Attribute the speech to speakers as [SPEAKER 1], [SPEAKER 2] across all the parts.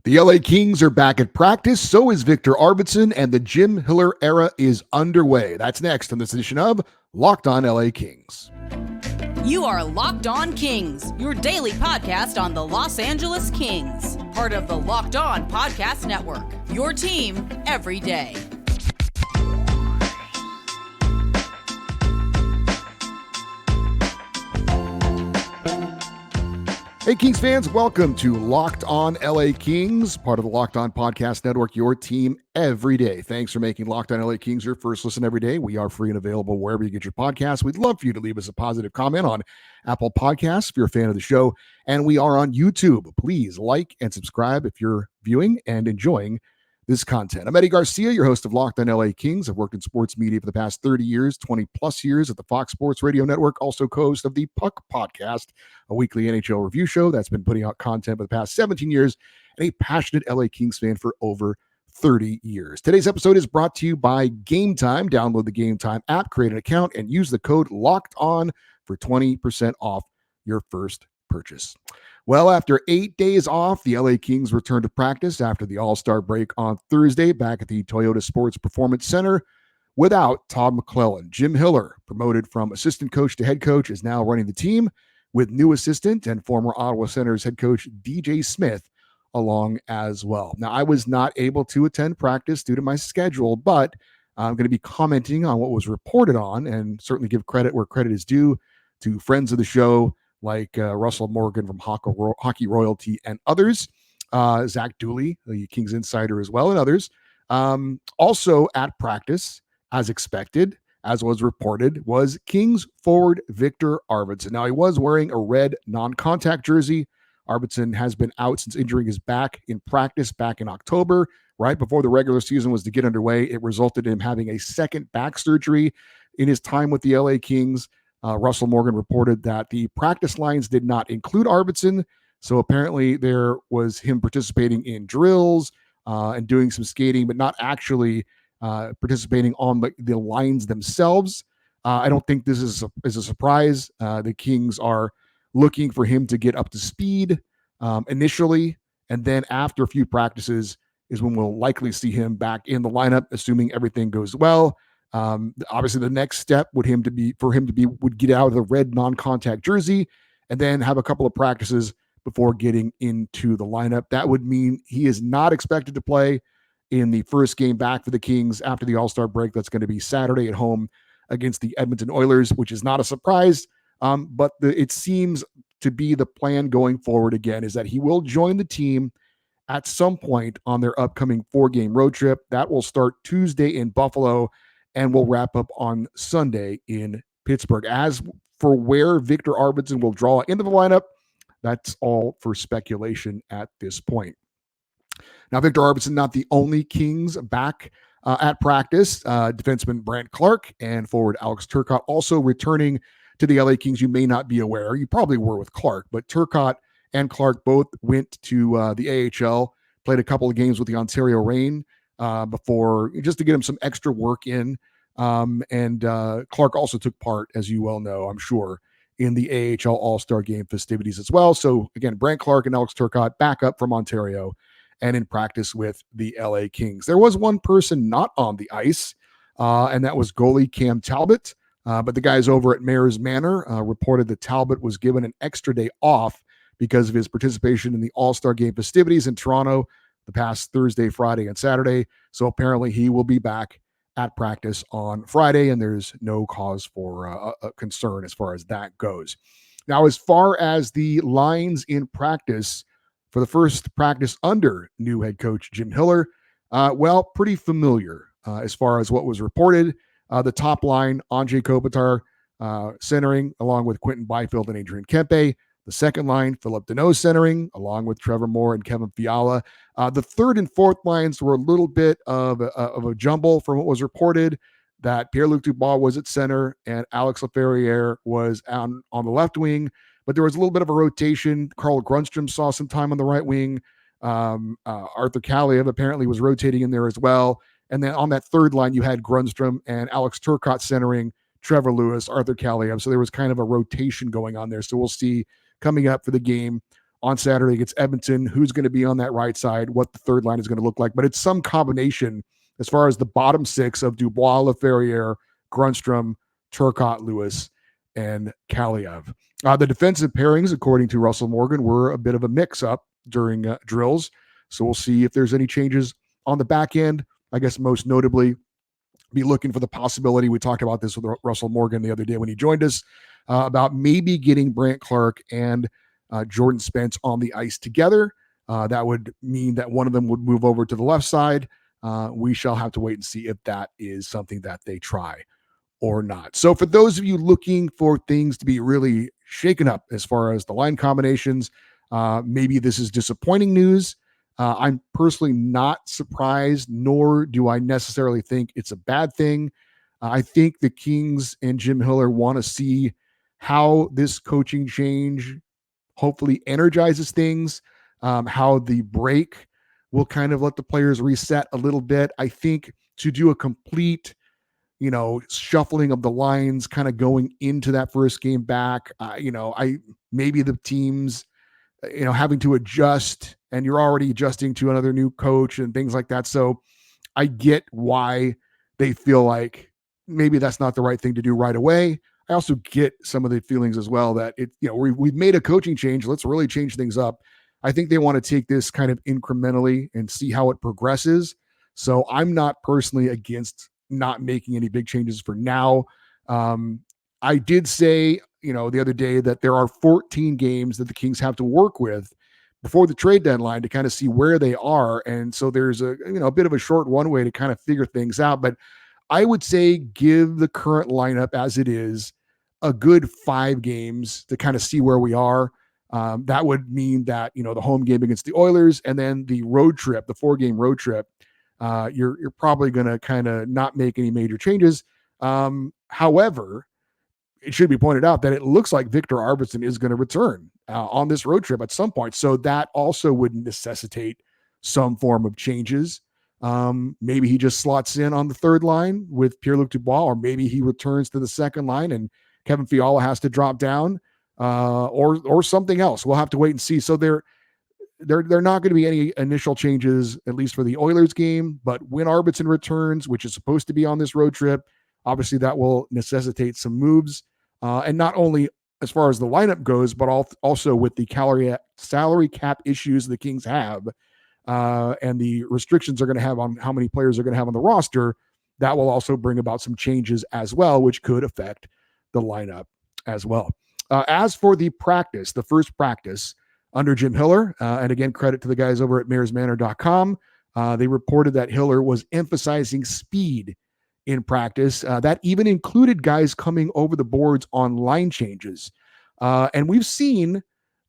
[SPEAKER 1] The LA Kings are back at practice. So is Viktor Arvidsson, and the Jim Hiller era is underway. That's next on this edition of Locked On LA Kings.
[SPEAKER 2] You are Locked On Kings, your daily podcast on the Los Angeles Kings, part of the Locked On Podcast Network, your team every day.
[SPEAKER 1] Hey, Kings fans, welcome to Locked On LA Kings, part of the Locked On Podcast Network, your team every day. Thanks for making Locked On LA Kings your first listen every day. We are free and available wherever you get your podcasts. We'd love for you to leave us a positive comment on Apple Podcasts if you're a fan of the show. And we are on YouTube. Please like and subscribe if you're viewing and enjoying this content. I'm Eddie Garcia, your host of Locked On LA Kings. I've worked in sports media for the past 30 years, 20 plus years at the Fox Sports Radio Network, also co-host of the Puck Podcast, a weekly NHL review show that's been putting out content for the past 17 years, and a passionate LA Kings fan for over 30 years. Today's episode is brought to you by Gametime. Download the Gametime app, create an account, and use the code LOCKEDON for 20% off your first purchase. Well, after 8 days off, the LA Kings returned to practice after the All-Star break on Thursday back at the Toyota Sports Performance Center without Todd McClellan. Jim Hiller, promoted from assistant coach to head coach, is now running the team with new assistant and former Ottawa Senators head coach DJ Smith along as well. Now, I was not able to attend practice due to my schedule, but I'm going to be commenting on what was reported on and certainly give credit where credit is due to friends of the show like Russell Morgan from Hockey Royalty and others, Zach Dooley, the Kings insider as well, and others. Also at practice, as expected, as was reported, was Kings forward Viktor Arvidssson. Now, he was wearing a red non-contact jersey. Arvidsson has been out since injuring his back in practice back in October, right before the regular season was to get underway. It resulted in him having a second back surgery in his time with the LA Kings. Russell Morgan reported that the practice lines did not include Arvidsson, so apparently there was him participating in drills and doing some skating, but not actually participating on the lines themselves. I don't think this is a surprise. The Kings are looking for him to get up to speed initially, and then after a few practices is when we'll likely see him back in the lineup, assuming everything goes well. Obviously, the next step would get out of the red non-contact jersey and then have a couple of practices before getting into the lineup. That would mean he is not expected to play in the first game back for the Kings after the All-Star break. That's going to be Saturday at home against the Edmonton Oilers, which is not a surprise. But it seems to be the plan going forward again is that he will join the team at some point on their upcoming 4-game road trip. That will start Tuesday in Buffalo and will wrap up on Sunday in Pittsburgh. As for where Viktor Arvidsson will draw into the lineup, that's all for speculation at this point. Now, Viktor Arvidsson, not the only Kings back at practice. Defenseman Brandt Clarke and forward Alex Turcotte also returning to the LA Kings. You may not be aware. You probably were with Clarke, but Turcotte and Clarke both went to the AHL, played a couple of games with the Ontario Reign before, just to get him some extra work in. And Clarke also took part, as you well know, I'm sure, in the AHL All-Star Game festivities as well. So again, Brandt Clarke and Alex Turcotte back up from Ontario and in practice with the LA Kings. There was one person not on the ice, and that was goalie Cam Talbot. But the guys over at Mayor's Manor reported that Talbot was given an extra day off because of his participation in the All-Star Game festivities in Toronto the past Thursday, Friday, and Saturday. So apparently he will be back at practice on Friday, and there's no cause for a concern as far as that goes. Now, as far as the lines in practice for the first practice under new head coach Jim Hiller, well, pretty familiar as far as what was reported. The top line, Anze Kopitar centering, along with Quentin Byfield and Adrian Kempe. The second line, Philip Deneau centering, along with Trevor Moore and Kevin Fiala. The third and fourth lines were a little bit of a jumble from what was reported, that Pierre-Luc Dubois was at center and Alex Laferriere was on the left wing. But there was a little bit of a rotation. Carl Grundstrom saw some time on the right wing. Arthur Kaliev apparently was rotating in there as well. And then on that third line, you had Grundstrom and Alex Turcotte centering, Trevor Lewis, Arthur Kaliev. So there was kind of a rotation going on there. So we'll see coming up for the game on Saturday against Edmonton, who's going to be on that right side, what the third line is going to look like. But it's some combination as far as the bottom six of Dubois, Laferriere, Grundstrom, Turcotte, Lewis, and Kaliev. The defensive pairings, according to Russell Morgan, were a bit of a mix-up during drills. So we'll see if there's any changes on the back end. I guess most notably, be looking for the possibility. We talked about this with Russell Morgan the other day when he joined us about maybe getting Brandt Clarke and Jordan Spence on the ice together. That would mean that one of them would move over to the left side. We shall have to wait and see if that is something that they try or not. So for those of you looking for things to be really shaken up as far as the line combinations, maybe this is disappointing news. I'm personally not surprised, nor do I necessarily think it's a bad thing. I think the Kings and Jim Hiller want to see how this coaching change hopefully energizes things, how the break will kind of let the players reset a little bit. I think to do a complete, shuffling of the lines kind of going into that first game back, maybe the teams, having to adjust, and you're already adjusting to another new coach and things like that. So I get why they feel like maybe that's not the right thing to do right away. I also get some of the feelings as well that we've made a coaching change. Let's really change things up. I think they want to take this kind of incrementally and see how it progresses. So I'm not personally against not making any big changes for now. I did say, the other day that there are 14 games that the Kings have to work with before the trade deadline to kind of see where they are. And so there's a bit of a short runway to kind of figure things out. But I would say give the current lineup as it is a good 5 games to kind of see where we are. That would mean that, the home game against the Oilers and then the road trip, the 4-game road trip, you're probably going to kind of not make any major changes. However, it should be pointed out that it looks like Viktor Arvidsson is going to return on this road trip at some point. So that also would necessitate some form of changes. Maybe he just slots in on the third line with Pierre-Luc Dubois, or maybe he returns to the second line and Kevin Fiala has to drop down, or something else. We'll have to wait and see. So there not going to be any initial changes, at least for the Oilers game. But when Arvidsson returns, which is supposed to be on this road trip, obviously that will necessitate some moves. And not only as far as the lineup goes, but also with the salary cap issues the Kings have, and the restrictions are going to have on how many players are going to have on the roster, that will also bring about some changes as well, which could affect the lineup as well. As for the first practice under Jim Hiller, and again, credit to the guys over at mayorsmanor.com, they reported that Hiller was emphasizing speed in practice. That even included guys coming over the boards on line changes. And we've seen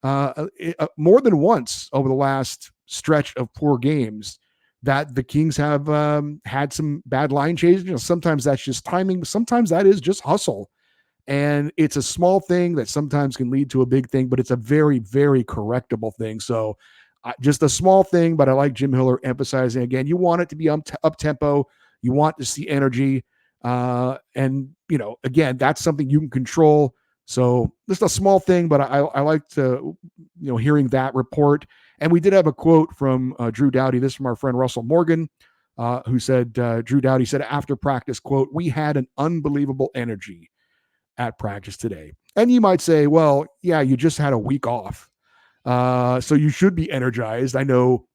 [SPEAKER 1] more than once over the last stretch of poor games that the Kings have had some bad line changes. Sometimes that's just timing. Sometimes that is just hustle. And it's a small thing that sometimes can lead to a big thing, but it's a very, very correctable thing. So just a small thing, but I like Jim Hiller emphasizing, again, you want it to be up-tempo. You want to see energy. And, again, that's something you can control. So just a small thing, but I like to, hearing that report. And we did have a quote from Drew Doughty. This is from our friend Russell Morgan, who said, Drew Doughty said after practice, quote, "We had an unbelievable energy at practice today." And you might say, well, yeah, you just had a week off. So you should be energized. I know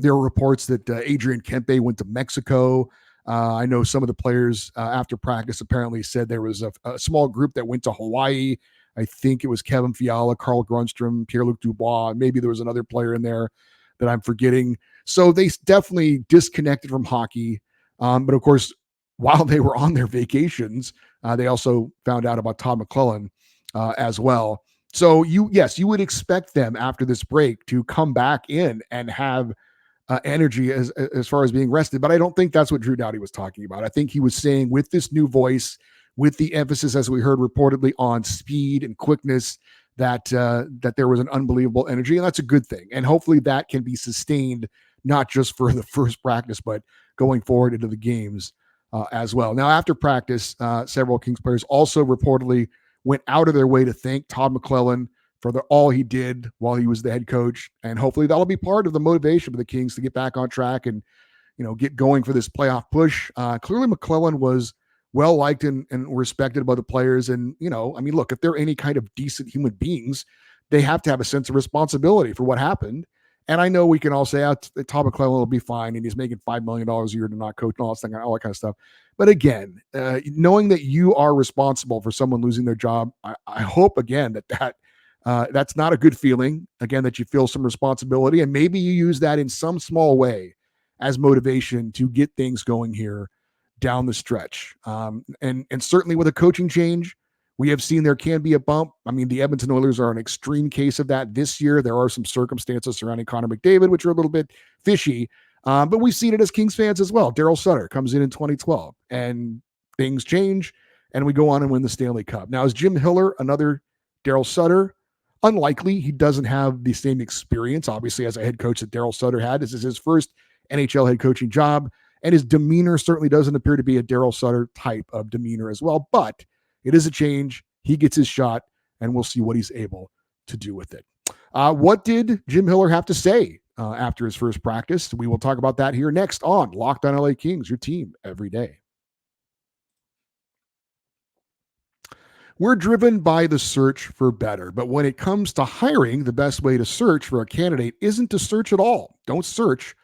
[SPEAKER 1] there were reports that Adrian Kempe went to Mexico. I know some of the players after practice apparently said there was a small group that went to Hawaii. I think it was Kevin Fiala, Carl Grundstrom, Pierre-Luc Dubois. Maybe there was another player in there that I'm forgetting. So they definitely disconnected from hockey. But of course, while they were on their vacations, they also found out about Todd McClellan as well. So you would expect them after this break to come back in and have energy as far as being rested. But I don't think that's what Drew Doughty was talking about. I think he was saying with this new voice, with the emphasis, as we heard reportedly, on speed and quickness, that there was an unbelievable energy, and that's a good thing. And hopefully that can be sustained, not just for the first practice, but going forward into the games as well. Now, after practice, several Kings players also reportedly went out of their way to thank Todd McClellan for all he did while he was the head coach. And hopefully that'll be part of the motivation for the Kings to get back on track and, get going for this playoff push. Clearly McClellan was well liked and respected by the players. And, look, if they're any kind of decent human beings, they have to have a sense of responsibility for what happened. And I know we can all say, Todd McClellan will be fine, and he's making $5 million a year to not coach and all that kind of stuff. But again, knowing that you are responsible for someone losing their job, I hope, again, that's not a good feeling, again, that you feel some responsibility. And maybe you use that in some small way as motivation to get things going here down the stretch. And certainly with a coaching change, we have seen there can be a bump. I mean, the Edmonton Oilers are an extreme case of that this year. There are some circumstances surrounding Connor McDavid, which are a little bit fishy. But we've seen it as Kings fans as well. Daryl Sutter comes in 2012, and things change, and we go on and win the Stanley Cup. Now, is Jim Hiller another Daryl Sutter? Unlikely. He doesn't have the same experience, obviously, as a head coach that Daryl Sutter had. This is his first NHL head coaching job, and his demeanor certainly doesn't appear to be a Daryl Sutter type of demeanor as well. But it is a change. He gets his shot, and we'll see what he's able to do with it. What did Jim Hiller have to say after his first practice? We will talk about that here next on Locked On LA Kings, your team every day. We're driven by the search for better, but when it comes to hiring, the best way to search for a candidate isn't to search at all. Don't search.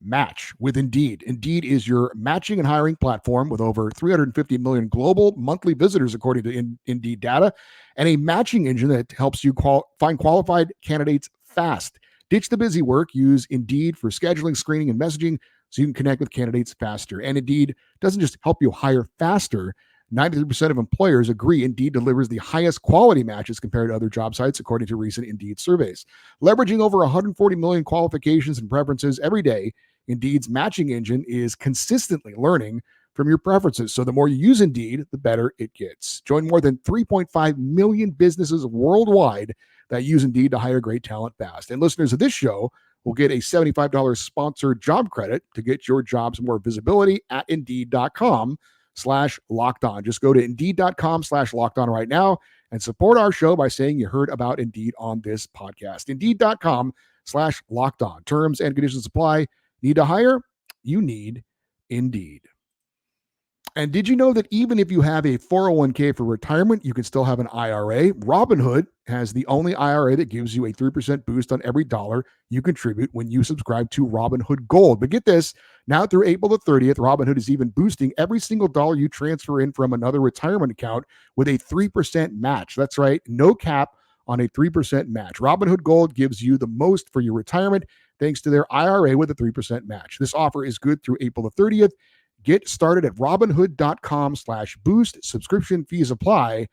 [SPEAKER 1] Match with Indeed. Indeed is your matching and hiring platform with over 350 million global monthly visitors, according to Indeed data, and a matching engine that helps you find qualified candidates fast. Ditch the busy work. Use Indeed for scheduling, screening, and messaging so you can connect with candidates faster. And Indeed doesn't just help you hire faster. 93% of employers agree Indeed delivers the highest quality matches compared to other job sites, according to recent Indeed surveys. Leveraging over 140 million qualifications and preferences every day, Indeed's matching engine is consistently learning from your preferences. So the more you use Indeed, the better it gets. Join more than 3.5 million businesses worldwide that use Indeed to hire great talent fast. And listeners of this show will get a $75 sponsored job credit to get your jobs more visibility at Indeed.com/locked on. Just go to Indeed.com/locked on right now and support our show by saying you heard about Indeed on this podcast. Indeed.com/locked on. Terms and conditions apply. Need to hire? You need Indeed. And did you know that even if you have a 401k for retirement, you can still have an IRA? Robinhood has the only IRA that gives you a 3% boost on every dollar you contribute when you subscribe to Robinhood Gold. But get this, now through April the 30th, Robinhood is even boosting every single dollar you transfer in from another retirement account with a 3% match. That's right, no cap on a 3% match. Robinhood Gold gives you the most for your retirement thanks to their IRA with a 3% match. This offer is good through April the 30th. Get started at Robinhood.com/boost. Subscription fees apply.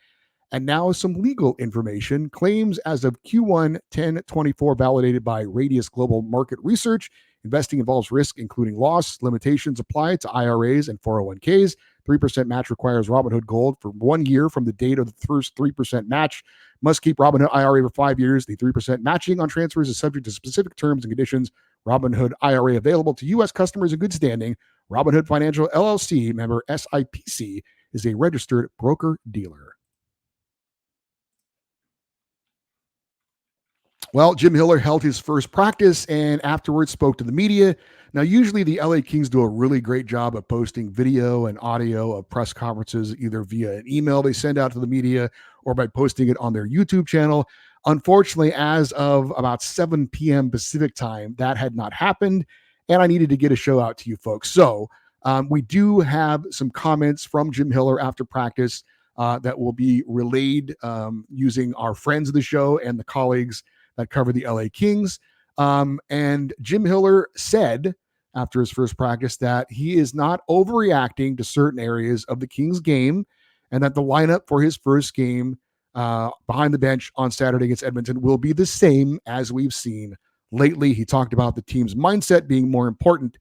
[SPEAKER 1] And now some legal information. Claims as of Q1 10/24 validated by Radius Global Market Research. Investing involves risk, including loss. Limitations apply to IRAs and 401ks. 3% match requires Robinhood Gold for 1 year from the date of the first 3% match. Must keep Robinhood IRA for 5 years. The 3% matching on transfers is subject to specific terms and conditions. Robinhood IRA available to U.S. customers in good standing. Robinhood Financial LLC, member SIPC, is a registered broker-dealer. Well, Jim Hiller held his first practice and afterwards spoke to the media. Now, usually the LA Kings do a really great job of posting video and audio of press conferences, either via an email they send out to the media or by posting it on their YouTube channel. Unfortunately, as of about 7 p.m. Pacific time, that had not happened, and I needed to get a show out to you folks. So we do have some comments from Jim Hiller after practice that will be relayed using our friends of the show and the colleagues that cover the LA Kings. And Jim Hiller said after his first practice that he is not overreacting to certain areas of the Kings game and that the lineup for his first game behind the bench on Saturday against Edmonton will be the same as we've seen lately. He talked about the team's mindset being more important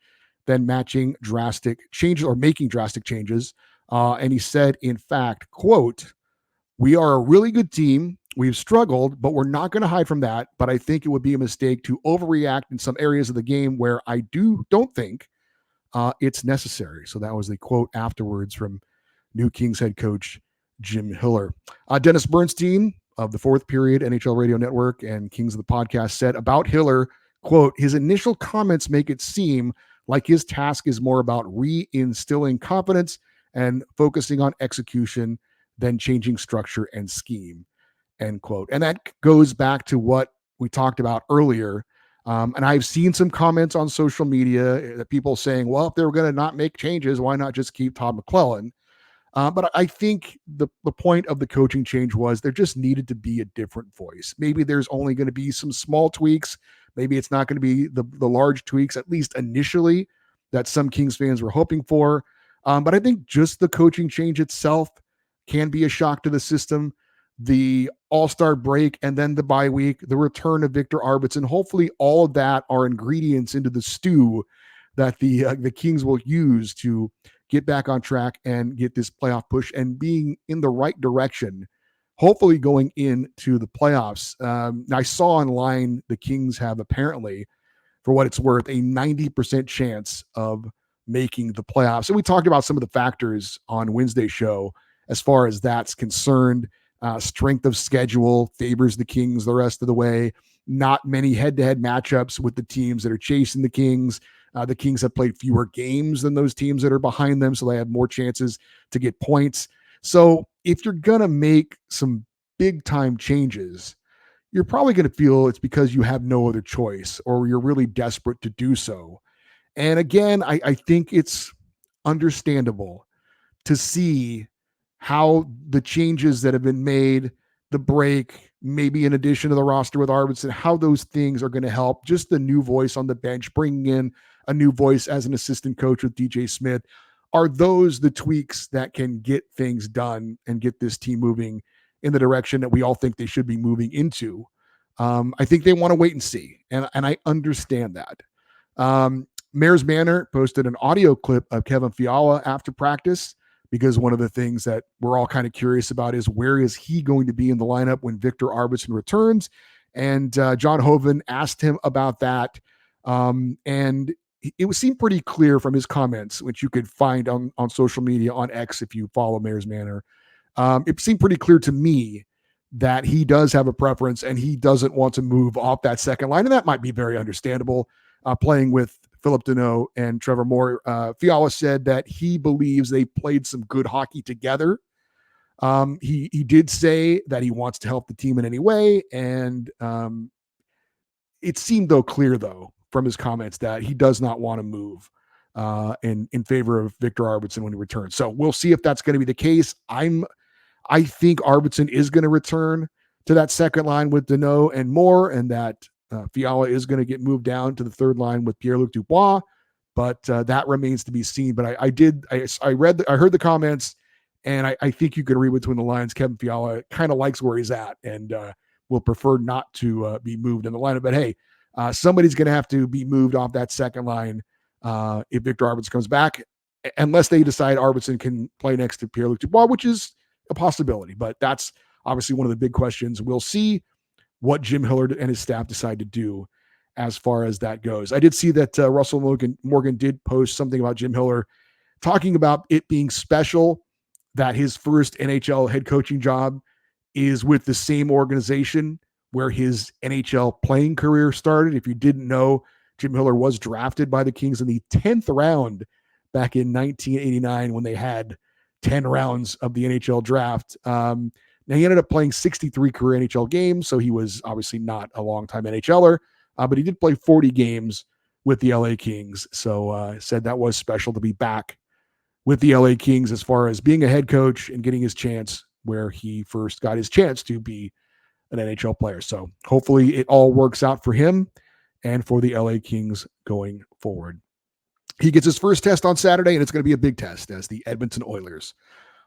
[SPEAKER 1] than matching drastic changes or making drastic changes. And he said, in fact, quote, "We are a really good team. We've struggled, but we're not going to hide from that. But I think it would be a mistake to overreact in some areas of the game where I don't think it's necessary." So that was the quote afterwards from new Kings head coach Jim Hiller. Dennis Bernstein of the fourth period NHL Radio Network and Kings of the Podcast said about Hiller, quote, his initial comments make it seem like his task is more about reinstilling confidence and focusing on execution than changing structure and scheme, end quote. And that goes back to what we talked about earlier. And I've seen some comments on social media that people saying, well, if they were going to not make changes, why not just keep Todd McClellan? But I think the point of the coaching change was there just needed to be a different voice. Maybe there's only going to be some small tweaks. Maybe it's not going to be the large tweaks, at least initially, that some Kings fans were hoping for. But I think just the coaching change itself can be a shock to the system. The All-Star break and then the bye week, the return of Viktor Arvidsson, hopefully all of that are ingredients into the stew that the Kings will use to get back on track and get this playoff push and being in the right direction, hopefully going into the playoffs. I saw online the Kings have apparently, for what it's worth, a 90% chance of making the playoffs. So we talked about some of the factors on Wednesday's show as far as that's concerned. Strength of schedule favors the Kings the rest of the way. Not many head-to-head matchups with the teams that are chasing the Kings. The Kings have played fewer games than those teams that are behind them, so they have more chances to get points. So if you're going to make some big-time changes, you're probably going to feel it's because you have no other choice or you're really desperate to do so. And again, I think it's understandable to see how the changes that have been made, the break, maybe in addition to the roster with Arvidsson, how those things are going to help. Just the new voice on the bench, bringing in a new voice as an assistant coach with DJ Smith. Are those the tweaks that can get things done and get this team moving in the direction that we all think they should be moving into? I think they want to wait and see, and I understand that. Mayor's Manor posted an audio clip of Kevin Fiala after practice, because one of the things that we're all kind of curious about is where is he going to be in the lineup when Viktor Arvidsson returns? And John Hoven asked him about that. And it seemed pretty clear from his comments, which you could find on social media, on X, if you follow Mayor's Manor. It seemed pretty clear to me that he does have a preference and he doesn't want to move off that second line. And that might be very understandable, playing with Philip Deneau and Trevor Moore. Fiala said that he believes they played some good hockey together. He did say that he wants to help the team in any way. And it seemed, clear, from his comments that he does not want to move in favor of Viktor Arvidsson when he returns. So we'll see if that's going to be the case. I think Arvidsson is going to return to that second line with Deneau and Moore, and that Fiala is going to get moved down to the third line with Pierre-Luc Dubois, but that remains to be seen. But I heard the comments, and I think you could read between the lines. Kevin Fiala kind of likes where he's at and will prefer not to be moved in the lineup. But hey, somebody's going to have to be moved off that second line if Viktor Arvidsson comes back, unless they decide Arvidsson can play next to Pierre-Luc Dubois, which is a possibility. But that's obviously one of the big questions. We'll see what Jim Hiller and his staff decide to do as far as that goes. I did see that Russell Morgan did post something about Jim Hiller, talking about it being special that his first NHL head coaching job is with the same organization where his NHL playing career started. If you didn't know, Jim Hiller was drafted by the Kings in the 10th round back in 1989 when they had 10 rounds of the NHL draft. Now, he ended up playing 63 career NHL games, so he was obviously not a long-time NHLer, but he did play 40 games with the LA Kings. So said that was special to be back with the LA Kings as far as being a head coach and getting his chance where he first got his chance to be an NHL player. So hopefully it all works out for him and for the LA Kings going forward. He gets his first test on Saturday, and it's going to be a big test as the Edmonton Oilers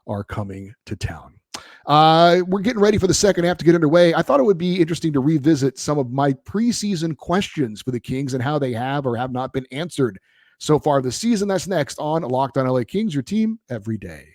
[SPEAKER 1] are coming to town. We're getting ready for the second half to get underway. I thought it would be interesting to revisit some of my preseason questions for the Kings and how they have or have not been answered so far this season. That's next on Locked On LA Kings, your team every day.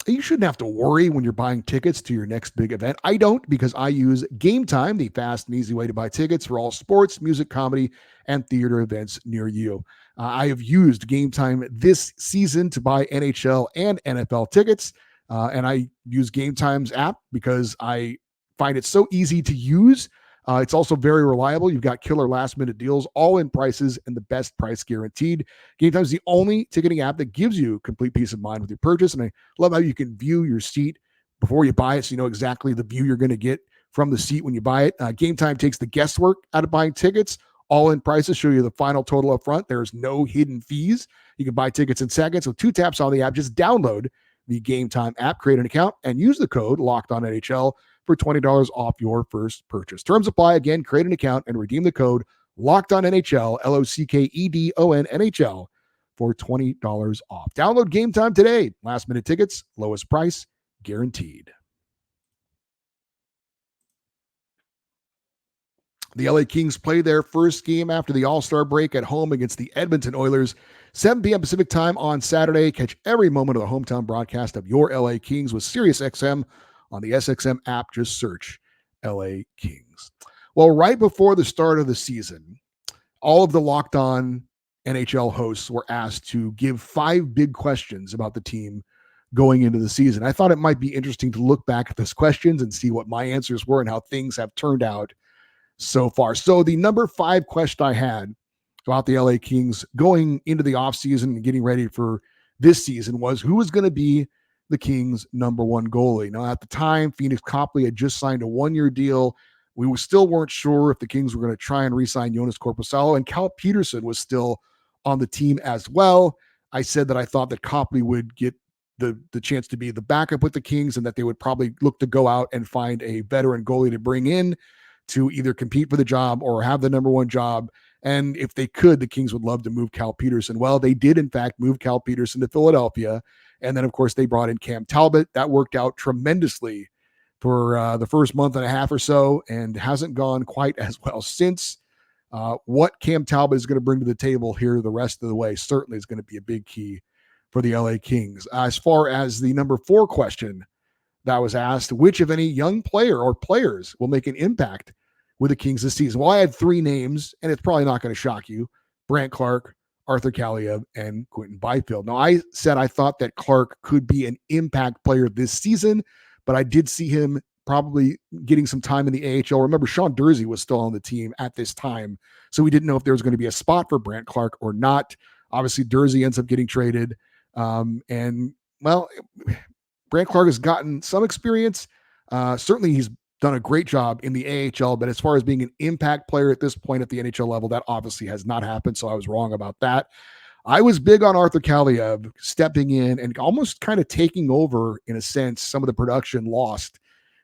[SPEAKER 1] You shouldn't have to worry when you're buying tickets to your next big event. I don't, because I use Gametime, the fast and easy way to buy tickets for all sports, music, comedy, and theater events near you. I have used Gametime this season to buy NHL and NFL tickets. And I use Gametime's app because I find it so easy to use. It's also very reliable. You've got killer last minute deals, all in prices, and the best price guaranteed. Gametime is the only ticketing app that gives you complete peace of mind with your purchase. And I love how you can view your seat before you buy it, so you know exactly the view you're going to get from the seat when you buy it. Gametime takes the guesswork out of buying tickets. All in prices show you the final total up front. There's no hidden fees. You can buy tickets in seconds with 2 taps on the app. Just download the Gametime app, create an account, and use the code LOCKEDONNHL for $20 off your first purchase. Terms apply. Again, create an account and redeem the code LOCKEDONNHL, LOCKEDONNHL, for $20 off. Download Gametime today. Last minute tickets, lowest price guaranteed. The LA Kings play their first game after the All-Star break at home against the Edmonton Oilers, 7 p.m. Pacific time on Saturday. Catch every moment of the hometown broadcast of your LA Kings with SiriusXM on the SXM app. Just search LA Kings. Well, right before the start of the season, all of the Locked On NHL hosts were asked to give 5 big questions about the team going into the season. I thought it might be interesting to look back at those questions and see what my answers were and how things have turned out so far. So the number 5 question I had about the LA Kings going into the offseason and getting ready for this season was, who was going to be the Kings' number 1 goalie? Now, at the time, Phoenix Copley had just signed a 1-year deal. We still weren't sure if the Kings were going to try and re-sign Jonas Korpisalo, and Cal Peterson was still on the team as well. I said that I thought that Copley would get the chance to be the backup with the Kings, and that they would probably look to go out and find a veteran goalie to bring in to either compete for the job or have the number 1 job. And if they could, the Kings would love to move Cal Peterson. Well, they did, in fact, move Cal Peterson to Philadelphia. And then, of course, they brought in Cam Talbot. That worked out tremendously for the first month and a half or so, and hasn't gone quite as well since. What Cam Talbot is going to bring to the table here the rest of the way certainly is going to be a big key for the LA Kings. As far as the number 4 question that was asked, which of any young player or players will make an impact with the Kings this season? Well, I had 3 names, and it's probably not going to shock you: Brandt Clarke, Arthur Kaliyev, and Quinton Byfield. Now, I said I thought that Clarke could be an impact player this season, but I did see him probably getting some time in the AHL. Remember, Sean Durzi was still on the team at this time, so we didn't know if there was going to be a spot for Brandt Clarke or not. Obviously, Durzi ends up getting traded. And, well, Brandt Clarke has gotten some experience. Certainly, he's done a great job in the AHL, but as far as being an impact player at this point at the NHL level, that obviously has not happened, so I was wrong about that. I was big on Arthur Kaliyev stepping in and almost kind of taking over, in a sense, some of the production lost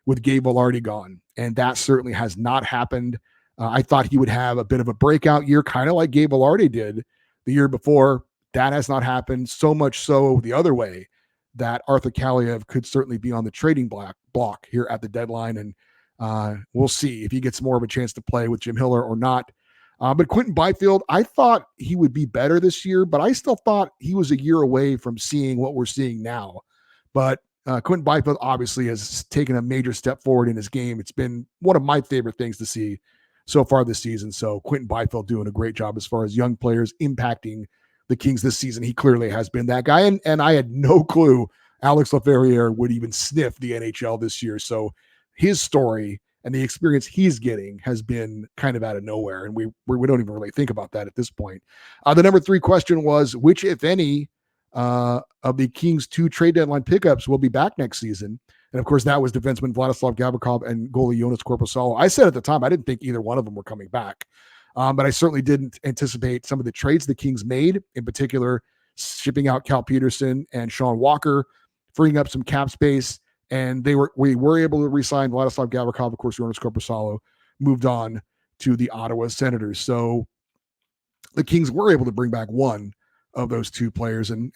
[SPEAKER 1] with Gabe Vilardi gone, and that certainly has not happened. I thought he would have a bit of a breakout year, kind of like Gabe Vilardi did the year before. That has not happened, so much so the other way that Arthur Kaliyev could certainly be on the trading block here at the deadline, and we'll see if he gets more of a chance to play with Jim Hiller or not. But Quinton Byfield, I thought he would be better this year, but I still thought he was a year away from seeing what we're seeing now. But Quinton Byfield obviously has taken a major step forward in his game. It's been one of my favorite things to see so far this season. So Quinton Byfield doing a great job as far as young players impacting the Kings this season. He clearly has been that guy. And I had no clue Alex Laferriere would even sniff the NHL this year. So his story and the experience he's getting has been kind of out of nowhere. And we don't even really think about that at this point. The number 3 question was, which, if any, of the Kings' 2 trade deadline pickups will be back next season? And of course, that was defenseman Vladislav Gavrikov and goalie Jonas Korpisalo. I said at the time, I didn't think either one of them were coming back. But I certainly didn't anticipate some of the trades the Kings made, in particular, shipping out Cal Peterson and Sean Walker, freeing up some cap space. And we were able to re-sign Vladislav Gavrikov. Of course, Jonas Korpisalo moved on to the Ottawa Senators. So the Kings were able to bring back one of those 2 players. And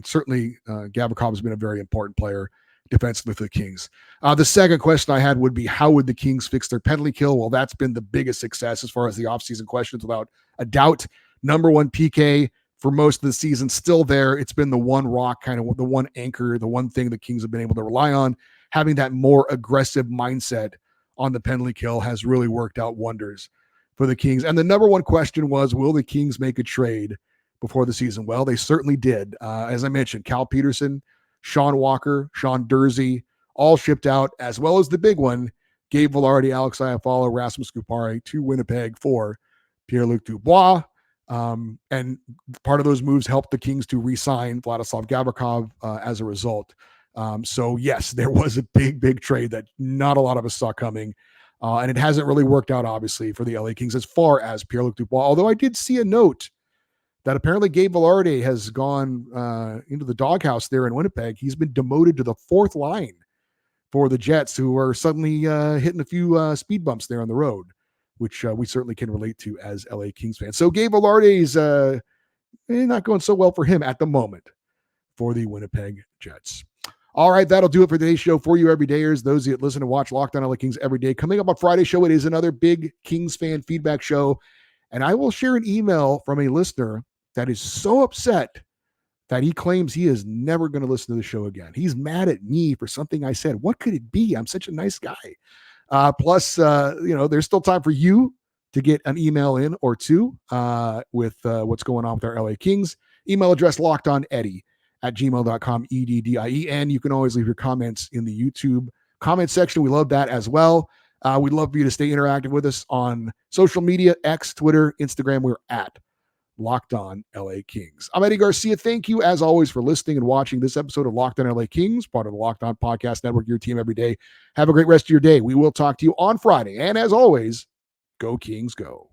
[SPEAKER 1] certainly Gavrikov has been a very important player defensively for the Kings. The second question I had would be, how would the Kings fix their penalty kill? Well, that's been the biggest success as far as the offseason questions, without a doubt. Number 1 PK for most of the season, still there. It's been the one rock, kind of the one anchor, the one thing the Kings have been able to rely on. Having that more aggressive mindset on the penalty kill has really worked out wonders for the Kings. And the number 1 question was, will the Kings make a trade before the season? Well, they certainly did. As I mentioned, Cal Peterson Sean Walker, Sean Dursey, all shipped out, as well as the big one, Gabe Vilardi, Alex Iafallo, Rasmus Kupari to Winnipeg for Pierre-Luc Dubois. And part of those moves helped the Kings to re-sign Vladislav Gavrikov as a result. So yes, there was a big trade that not a lot of us saw coming. And it hasn't really worked out, obviously, for the LA Kings as far as Pierre-Luc Dubois. Although I did see a note that apparently Gabe Vilardi has gone into the doghouse there in Winnipeg. He's been demoted to the fourth line for the Jets, who are suddenly hitting a few speed bumps there on the road, which we certainly can relate to as LA Kings fans. So Gabe Vilardi's not going so well for him at the moment for the Winnipeg Jets. All right, that'll do it for today's show for you everydayers, those that listen and watch Locked On LA Kings every day. Coming up on Friday's show, it is another big Kings fan feedback show, and I will share an email from a listener that is so upset that he claims he is never going to listen to the show again. He's mad at me for something I said. What could it be? I'm such a nice guy. Plus, there's still time for you to get an email in or two with what's going on with our LA Kings. Email address lockedonEddie@gmail.com, EDDIE. And you can always leave your comments in the YouTube comment section. We love that as well. We'd love for you to stay interactive with us on social media, X, Twitter, Instagram. We're at Locked On LA Kings. I'm Eddie Garcia. Thank you, as always, for listening and watching this episode of Locked On LA Kings, part of the Locked On Podcast Network, your team every day. Have a great rest of your day. We will talk to you on Friday. And as always, go Kings, go.